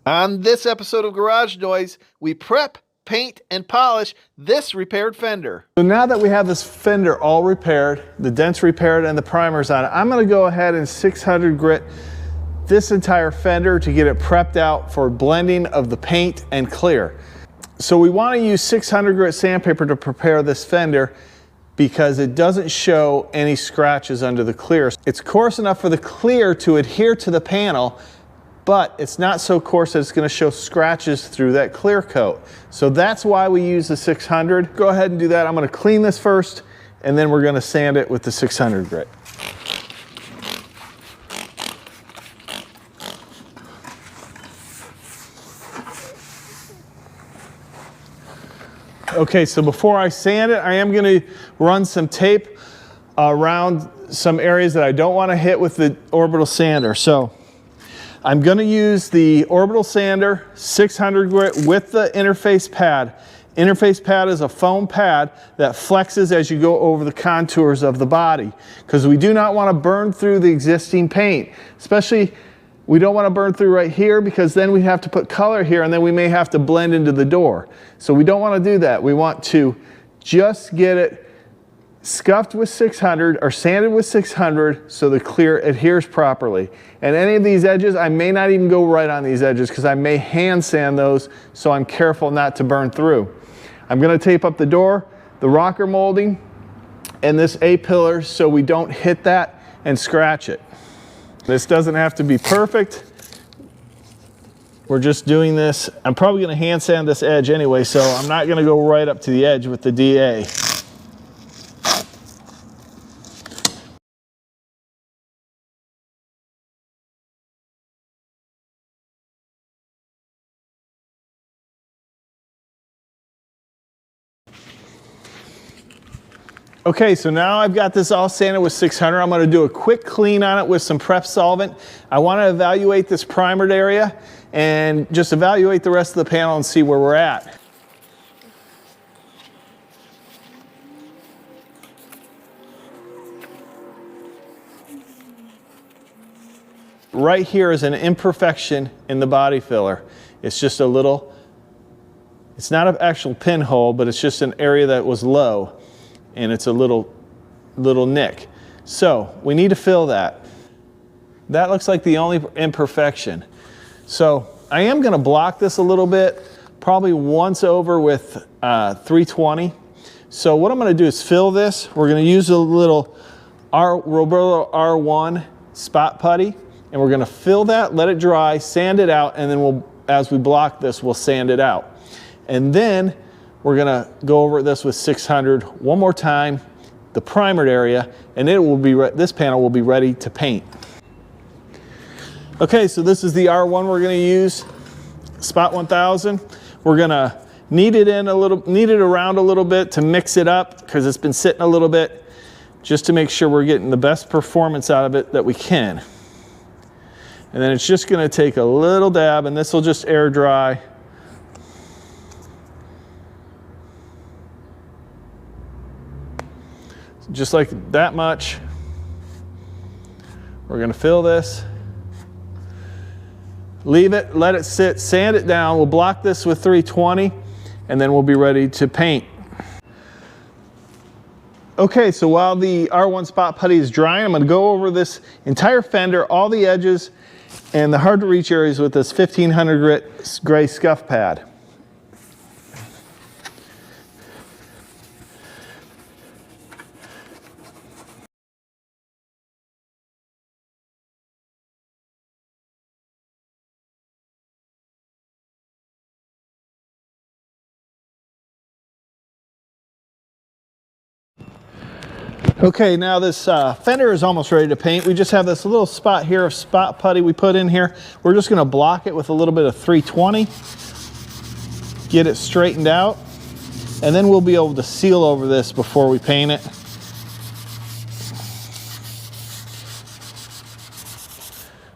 On this episode of Garage Noise, we prep, paint, and polish this repaired fender. So now that we have this fender all repaired, the dents repaired, and the primers on it, I'm going to go ahead and 600 grit this entire fender to get it prepped out for blending of the paint and clear. So we want to use 600 grit sandpaper to prepare this fender because it doesn't show any scratches under the clear. It's coarse enough for the clear to adhere to the panel, but it's not so coarse that it's going to show scratches through that clear coat. So that's why we use the 600. Go ahead and do that. I'm going to clean this first, and then we're going to sand it with the 600 grit. Okay, so before I sand it, I am going to run some tape around some areas that I don't want to hit with the orbital sander. So I'm going to use the orbital sander 600 grit with the interface pad. Interface pad is a foam pad that flexes as you go over the contours of the body, because we do not want to burn through the existing paint. Especially, we don't want to burn through right here, because then we have to put color here and then we may have to blend into the door. So we don't want to do that. We want to just get it scuffed with 600 or sanded with 600 so the clear adheres properly. And any of these edges, I may not even go right on these edges because I may hand sand those, so I'm careful not to burn through. I'm going to tape up the door, the rocker molding, and this A-pillar so we don't hit that and scratch it. This doesn't have to be perfect. We're just doing this. I'm probably going to hand sand this edge anyway, so I'm not going to go right up to the edge with the DA. Okay, so now I've got this all sanded with 600. I'm going to do a quick clean on it with some prep solvent. I want to evaluate this primered area and just evaluate the rest of the panel and see where we're at. Right here is an imperfection in the body filler. It's just a little, it's not an actual pinhole, but it's just an area that was low. And it's a little nick. So we need to fill that. That looks like the only imperfection. So I am going to block this a little bit, probably once over with 320. So what I'm going to do is fill this. We're going to use a little Roberlo R1 spot putty, and we're going to fill that, let it dry, sand it out, and then we'll, as we block this, we'll sand it out. And then we're going to go over this with 600 one more time, the primered area, and it will be this panel will be ready to paint. Okay, so this is the R1 we're going to use, Spot 1000. We're going to knead it around a little bit to mix it up because it's been sitting a little bit, just to make sure we're getting the best performance out of it that we can. And then it's just going to take a little dab, and this will just air dry. Just like that much. We're going to fill this, leave it, let it sit, sand it down. We'll block this with 320, and then we'll be ready to paint. Okay, so while the R1 spot putty is drying, I'm going to go over this entire fender, all the edges, and the hard to reach areas with this 1500 grit gray scuff pad. Okay, now this fender is almost ready to paint. We just have this little spot here of spot putty we put in here. We're just going to block it with a little bit of 320, get it straightened out, and then we'll be able to seal over this before we paint it.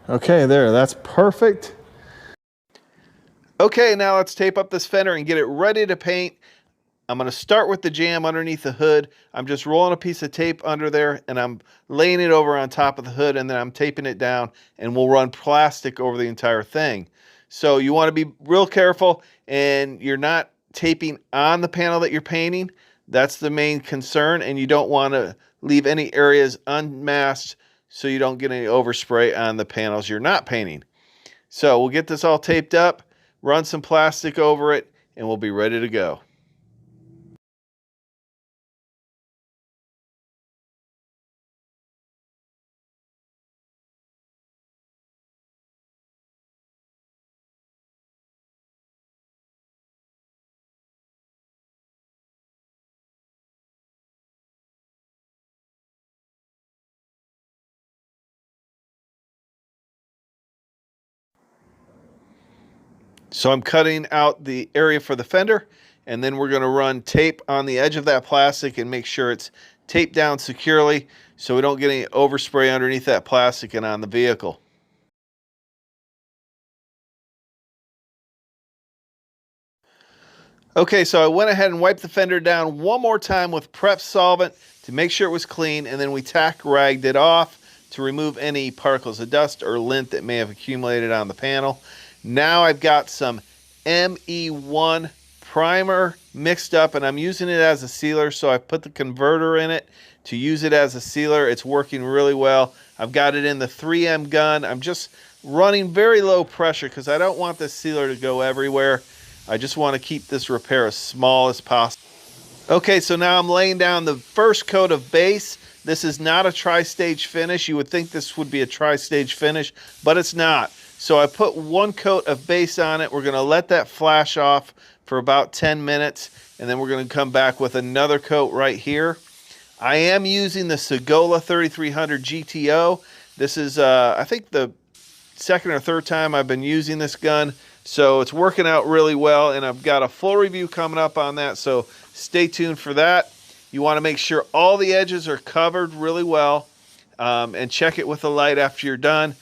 Okay, there, that's perfect. Okay, now let's tape up this fender and get it ready to paint. I'm going to start with the jamb underneath the hood. I'm just rolling a piece of tape under there and I'm laying it over on top of the hood, and then I'm taping it down, and we'll run plastic over the entire thing. So you want to be real careful, and you're not taping on the panel that you're painting. That's the main concern, and you don't want to leave any areas unmasked so you don't get any overspray on the panels you're not painting. So we'll get this all taped up, run some plastic over it, and we'll be ready to go. So I'm cutting out the area for the fender, and then we're going to run tape on the edge of that plastic and make sure it's taped down securely so we don't get any overspray underneath that plastic and on the vehicle. Okay, so I went ahead and wiped the fender down one more time with prep solvent to make sure it was clean, and then we tack ragged it off to remove any particles of dust or lint that may have accumulated on the panel. Now I've got some ME1 primer mixed up, and I'm using it as a sealer, so I put the converter in it to use it as a sealer. It's working really well. I've got it in the 3M gun. I'm just running very low pressure because I don't want this sealer to go everywhere. I just want to keep this repair as small as possible. Okay, so now I'm laying down the first coat of base. This is not a tri-stage finish. You would think this would be a tri-stage finish, but it's not. So I put one coat of base on it. We're going to let that flash off for about 10 minutes, and then we're going to come back with another coat right here. I am using the Sagola 3300 GTO. This is, I think, the second or third time I've been using this gun. So it's working out really well, and I've got a full review coming up on that, so stay tuned for that. You want to make sure all the edges are covered really well, and check it with the light after you're done.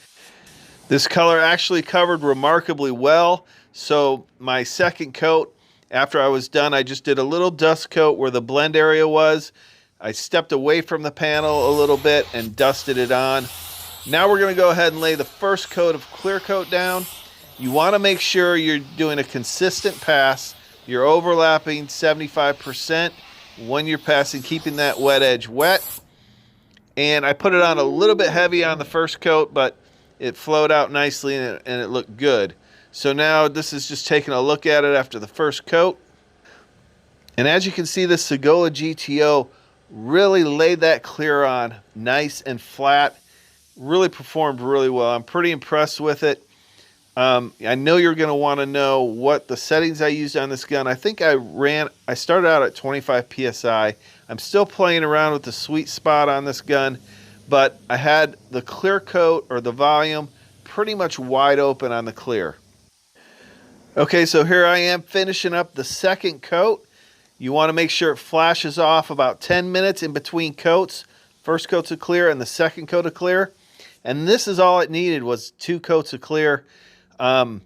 This color actually covered remarkably well, so my second coat, after I was done, I just did a little dust coat where the blend area was. I stepped away from the panel a little bit and dusted it on. Now we're going to go ahead and lay the first coat of clear coat down. You want to make sure you're doing a consistent pass. You're overlapping 75% when you're passing, keeping that wet edge wet. And I put it on a little bit heavy on the first coat, but it flowed out nicely and it looked good. So now this is just taking a look at it after the first coat. And as you can see, the Sagola GTO really laid that clear on nice and flat. Really performed really well. I'm pretty impressed with it. I know you're going to want to know what the settings I used on this gun. I think I started out at 25 PSI. I'm still playing around with the sweet spot on this gun, but I had the clear coat or the volume pretty much wide open on the clear. Okay, so here I am finishing up the second coat. You want to make sure it flashes off about 10 minutes in between coats. First coat's of clear and the second coat of clear. And this is all it needed, was 2 coats of clear. And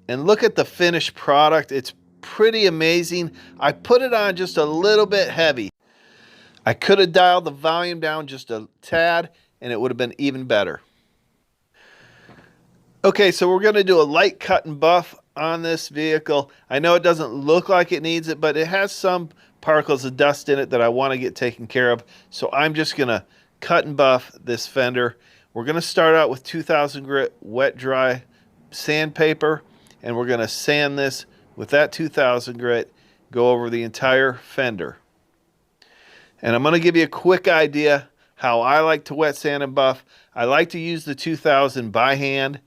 look at the finished product. It's pretty amazing. I put it on just a little bit heavy. I could have dialed the volume down just a tad and it would have been even better. Okay, so we're going to do a light cut and buff on this vehicle. I know it doesn't look like it needs it, but it has some particles of dust in it that I want to get taken care of. So I'm just going to cut and buff this fender. We're going to start out with 2000 grit wet dry sandpaper, and we're going to sand this with that 2000 grit, go over the entire fender. And I'm going to give you a quick idea how I like to wet sand and buff. I like to use the 2000 by hand.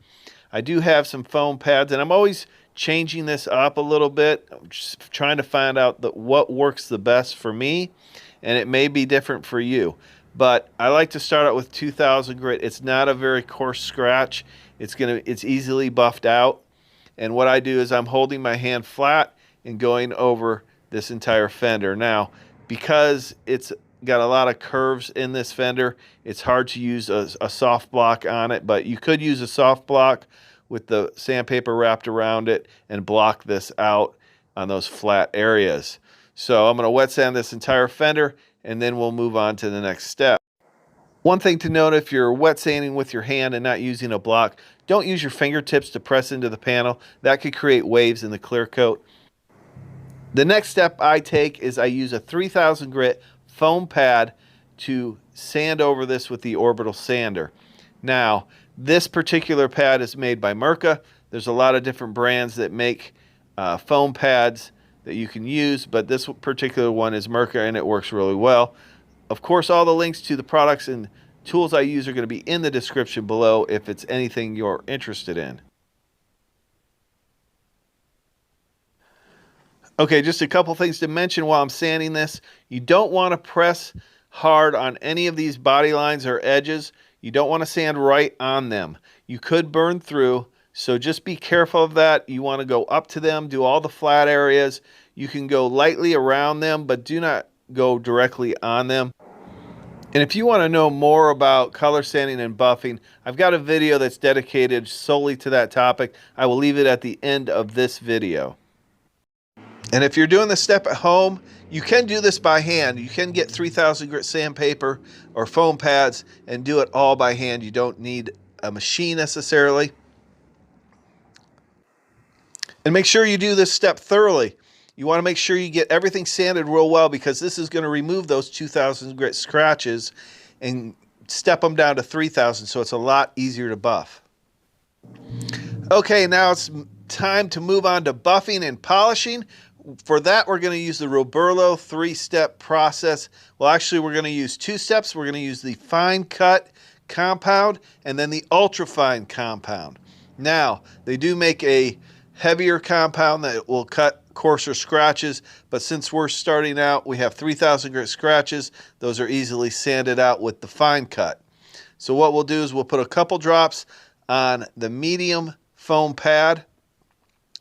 I do have some foam pads, and I'm always changing this up a little bit. I'm just trying to find out what works the best for me, and it may be different for you. But I like to start out with 2000 grit. It's not a very coarse scratch. It's easily buffed out. And what I do is I'm holding my hand flat and going over this entire fender. Now, because it's got a lot of curves in this fender, it's hard to use a soft block on it, but you could use a soft block with the sandpaper wrapped around it and block this out on those flat areas. So I'm going to wet sand this entire fender, and then we'll move on to the next step. One thing to note, if you're wet sanding with your hand and not using a block, don't use your fingertips to press into the panel. That could create waves in the clear coat. The next step I take is I use a 3000 grit foam pad to sand over this with the orbital sander. Now, this particular pad is made by Mirka. There's a lot of different brands that make foam pads that you can use, but this particular one is Mirka and it works really well. Of course, all the links to the products and tools I use are going to be in the description below if it's anything you're interested in. Okay, just a couple things to mention while I'm sanding this. You don't want to press hard on any of these body lines or edges. You don't want to sand right on them. You could burn through, so just be careful of that. You want to go up to them, do all the flat areas. You can go lightly around them, but do not go directly on them. And if you want to know more about color sanding and buffing, I've got a video that's dedicated solely to that topic. I will leave it at the end of this video. And if you're doing this step at home, you can do this by hand. You can get 3000 grit sandpaper or foam pads and do it all by hand. You don't need a machine necessarily. And make sure you do this step thoroughly. You want to make sure you get everything sanded real well, because this is going to remove those 2000 grit scratches and step them down to 3000, so it's a lot easier to buff. Okay, now it's time to move on to buffing and polishing. For that, we're going to use the Roberlo 3-step process. Well, actually, we're going to use 2 steps. We're going to use the fine cut compound and then the ultra fine compound. Now, they do make a heavier compound that will cut coarser scratches, but since we're starting out, we have 3000 grit scratches. Those are easily sanded out with the fine cut. So what we'll do is we'll put a couple drops on the medium foam pad.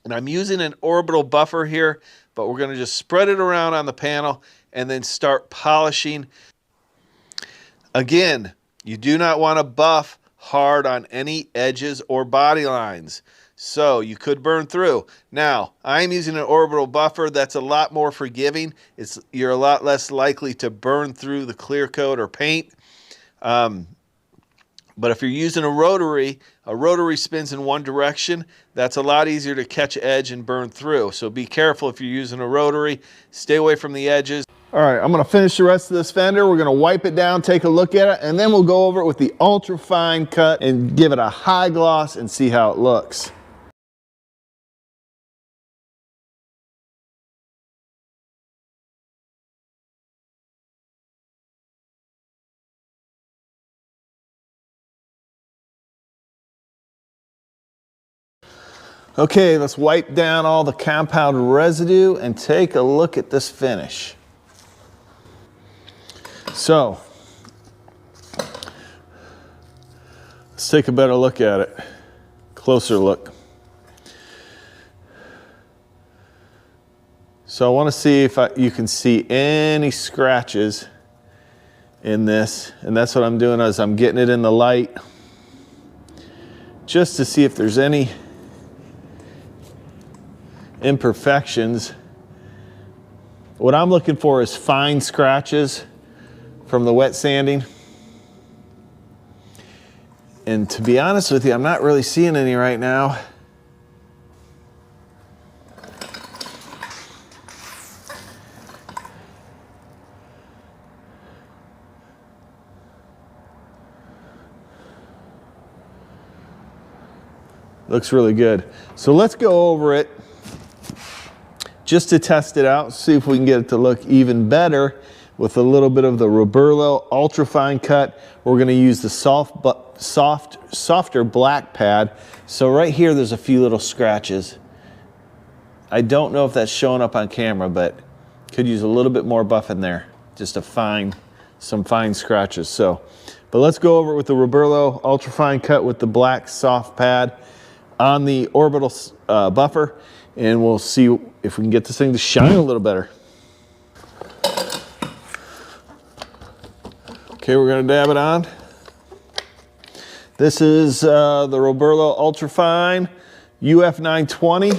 And I'm using an orbital buffer here, but we're going to just spread it around on the panel and then start polishing. Again, you do not want to buff hard on any edges or body lines, so you could burn through. Now, I'm using an orbital buffer that's a lot more forgiving. You're a lot less likely to burn through the clear coat or paint. But if you're using a rotary spins in one direction. That's a lot easier to catch edge and burn through. So be careful if you're using a rotary. Stay away from the edges. All right, I'm gonna finish the rest of this fender. We're gonna wipe it down, take a look at it, and then we'll go over it with the ultra fine cut and give it a high gloss and see how it looks. Okay, let's wipe down all the compound residue and take a look at this finish. So, let's take a better look at it. Closer look. So I want to see if you can see any scratches in this, and that's what I'm doing as I'm getting it in the light, just to see if there's any imperfections. What I'm looking for is fine scratches from the wet sanding. And to be honest with you, I'm not really seeing any right now. Looks really good. So let's go over it just to test it out, see if we can get it to look even better with a little bit of the Roberlo Ultra Fine Cut. We're gonna use the softer black pad. So right here, there's a few little scratches. I don't know if that's showing up on camera, but could use a little bit more buff in there, just to find some fine scratches. So, but let's go over it with the Roberlo Ultra Fine Cut with the black soft pad on the orbital buffer, and we'll see if we can get this thing to shine a little better. Okay, we're gonna dab it on. This is the Roberlo Ultra Fine UF 920.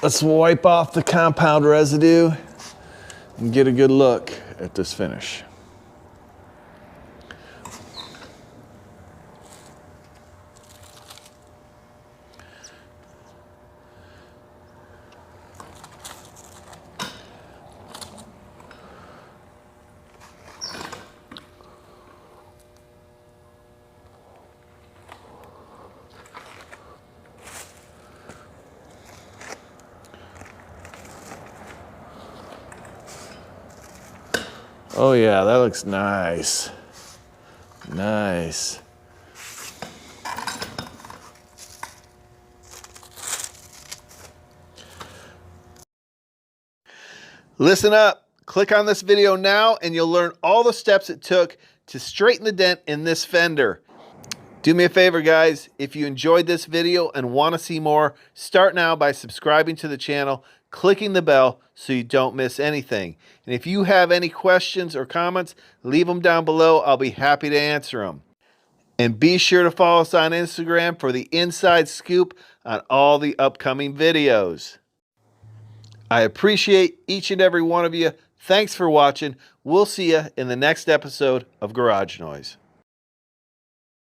Let's wipe off the compound residue and get a good look at this finish. Oh yeah, that looks nice. Nice. Listen up. Click on this video now and you'll learn all the steps it took to straighten the dent in this fender. Do me a favor, guys. If you enjoyed this video and want to see more, start now by subscribing to the channel, clicking the bell so you don't miss anything. And if you have any questions or comments, leave them down below. I'll be happy to answer them. And be sure to follow us on Instagram for the inside scoop on all the upcoming videos. I appreciate each and every one of you. Thanks for watching. We'll see you in the next episode of Garage Noise.